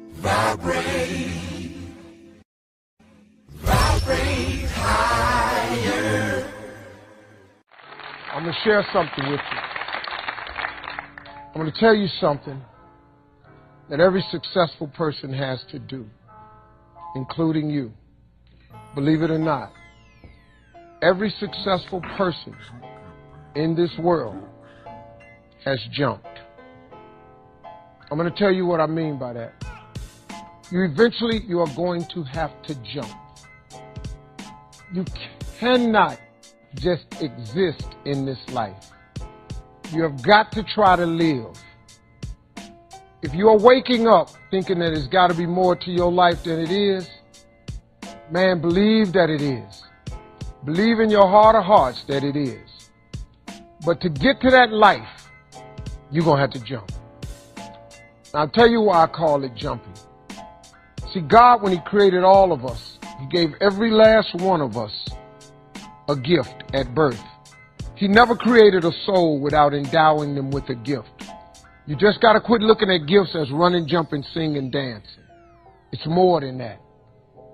Vibrate, vibrate higher. I'm going to share something with you. I'm going to tell you something that every successful person has to do, including you. Believe it or not, every successful person in this world has jumped. I'm going to tell you what I mean by that. You are going to have to jump. You cannot just exist in this life. You have got to try to live. If you are waking up thinking that there's got to be more to your life than it is, man, believe that it is. Believe in your heart of hearts that it is. But to get to that life, you're going to have to jump. Now, I'll tell you why I call it jumping. See, God, when He created all of us, He gave every last one of us a gift at birth. He never created a soul without endowing them with a gift. You just got to quit looking at gifts as running, jumping, singing, dancing. It's more than that.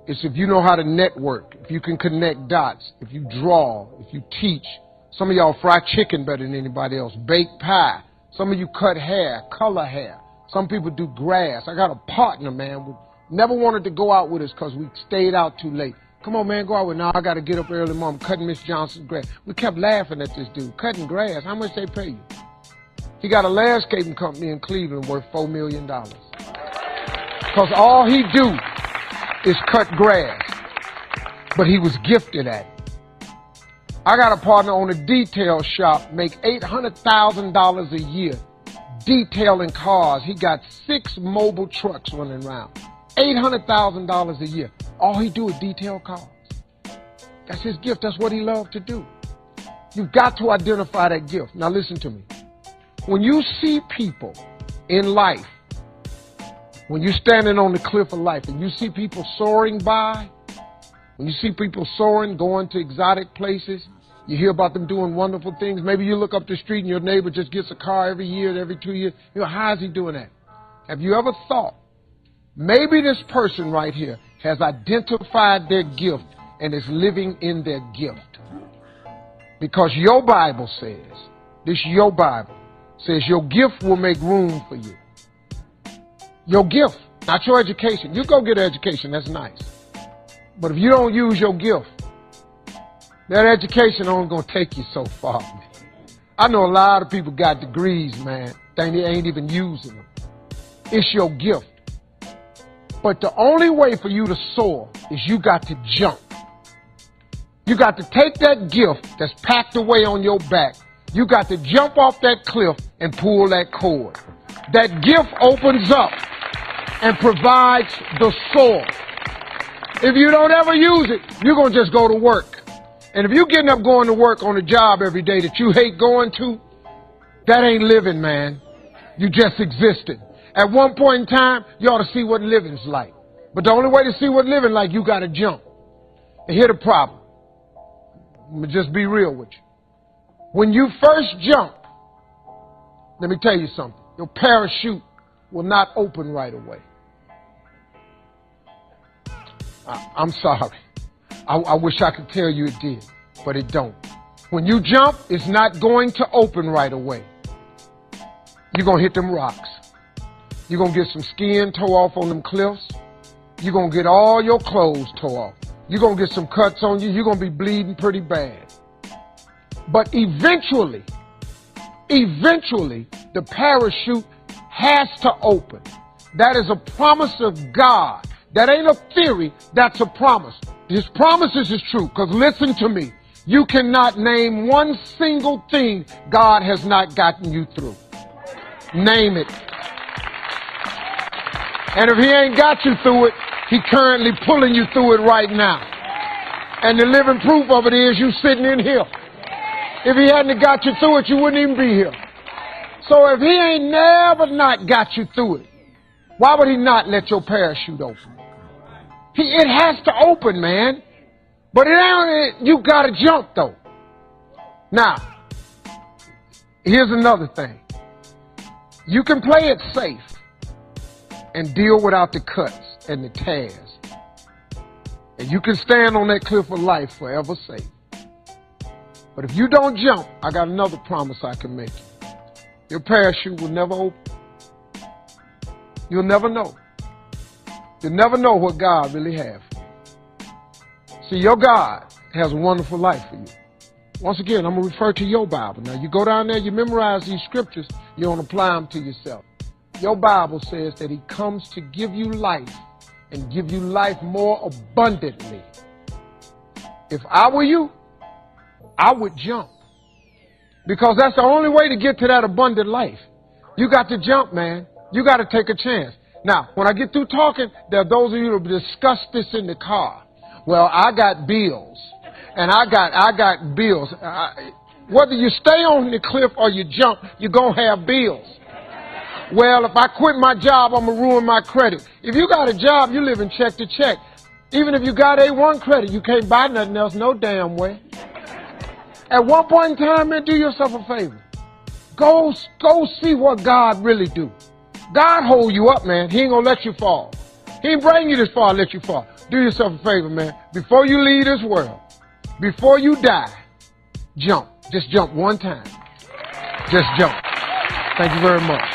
It's if you know how to network, if you can connect dots, if you draw, if you teach. Some of y'all fry chicken better than anybody else, bake pie. Some of you cut hair, color hair. Some people do grass. I got a partner, man, who never wanted to go out with us because we stayed out too late. Come on, man, go out with. Now I got to get up early, Mom, cutting Miss Johnson's grass. We kept laughing at this dude, cutting grass. How much they pay you? He got a landscaping company in Cleveland worth $4 million. Because all he do is cut grass. But he was gifted at it. I got a partner on a detail shop, make $800,000 a year detailing cars. He got 6 mobile trucks running around. $800,000 a year. All he do is detail cars. That's his gift. That's what he loved to do. You've got to identify that gift. Now listen to me. When you see people in life, when you're standing on the cliff of life and you see people soaring by, when you see people soaring, going to exotic places, you hear about them doing wonderful things. Maybe you look up the street and your neighbor just gets a car every year, every 2 years. You know, how is he doing that? Have you ever thought, maybe this person right here has identified their gift and is living in their gift? Because your Bible says, your Bible says your gift will make room for you. Your gift, not your education. You go get an education, that's nice. But if you don't use your gift, that education only going to take you so far, man. I know a lot of people got degrees, man. They ain't even using them. It's your gift. But the only way for you to soar is you got to jump. You got to take that gift that's packed away on your back. You got to jump off that cliff and pull that cord. That gift opens up and provides the soar. If you don't ever use it, you're going to just go to work. And if you're getting up going to work on a job every day that you hate going to, that ain't living, man. You just existed. At one point in time, you ought to see what living's like. But the only way to see what living like, you got to jump. And here's the problem. Let me just be real with you. When you first jump, let me tell you something. Your parachute will not open right away. I'm sorry. I wish I could tell you it did, but it don't. When you jump, it's not going to open right away. You're going to hit them rocks. You're going to get some skin tore off on them cliffs. You're going to get all your clothes tore off. You're going to get some cuts on you. You're going to be bleeding pretty bad. But eventually, the parachute has to open. That is a promise of God. That ain't a theory, that's a promise. His promises is true, because listen to me. You cannot name one single thing God has not gotten you through. Name it. And if He ain't got you through it, He currently pulling you through it right now. And the living proof of it is you sitting in here. If He hadn't got you through it, you wouldn't even be here. So if He ain't never not got you through it, why would He not let your parachute open? It has to open, man. But you got to jump, though. Now, here's another thing. You can play it safe. and deal without the cuts and the tears. And you can stand on that cliff of life forever safe. But if you don't jump, I got another promise I can make you. Your parachute will never open. You'll never know. You'll never know what God really has for you. See, your God has a wonderful life for you. Once again, I'm going to refer to your Bible. Now, you go down there, you memorize these scriptures, you don't apply them to yourself. Your Bible says that he comes to give you life and give you life more abundantly. If I were you, I would jump. Because that's the only way to get to that abundant life. You got to jump, man. You got to take a chance. Now, when I get through talking, there are those of you who discuss this in the car. Well, I got bills. And I got bills. Whether you stay on the cliff or you jump, you're going to have bills. Well, if I quit my job, I'm going to ruin my credit. If you got a job, you live in check to check. Even if you got A1 credit, you can't buy nothing else no damn way. At one point in time, man, do yourself a favor. Go see what God really do. God hold you up, man. He ain't going to let you fall. He ain't bring you this far to let you fall. Do yourself a favor, man. Before you leave this world, before you die, jump. Just jump one time. Just jump. Thank you very much.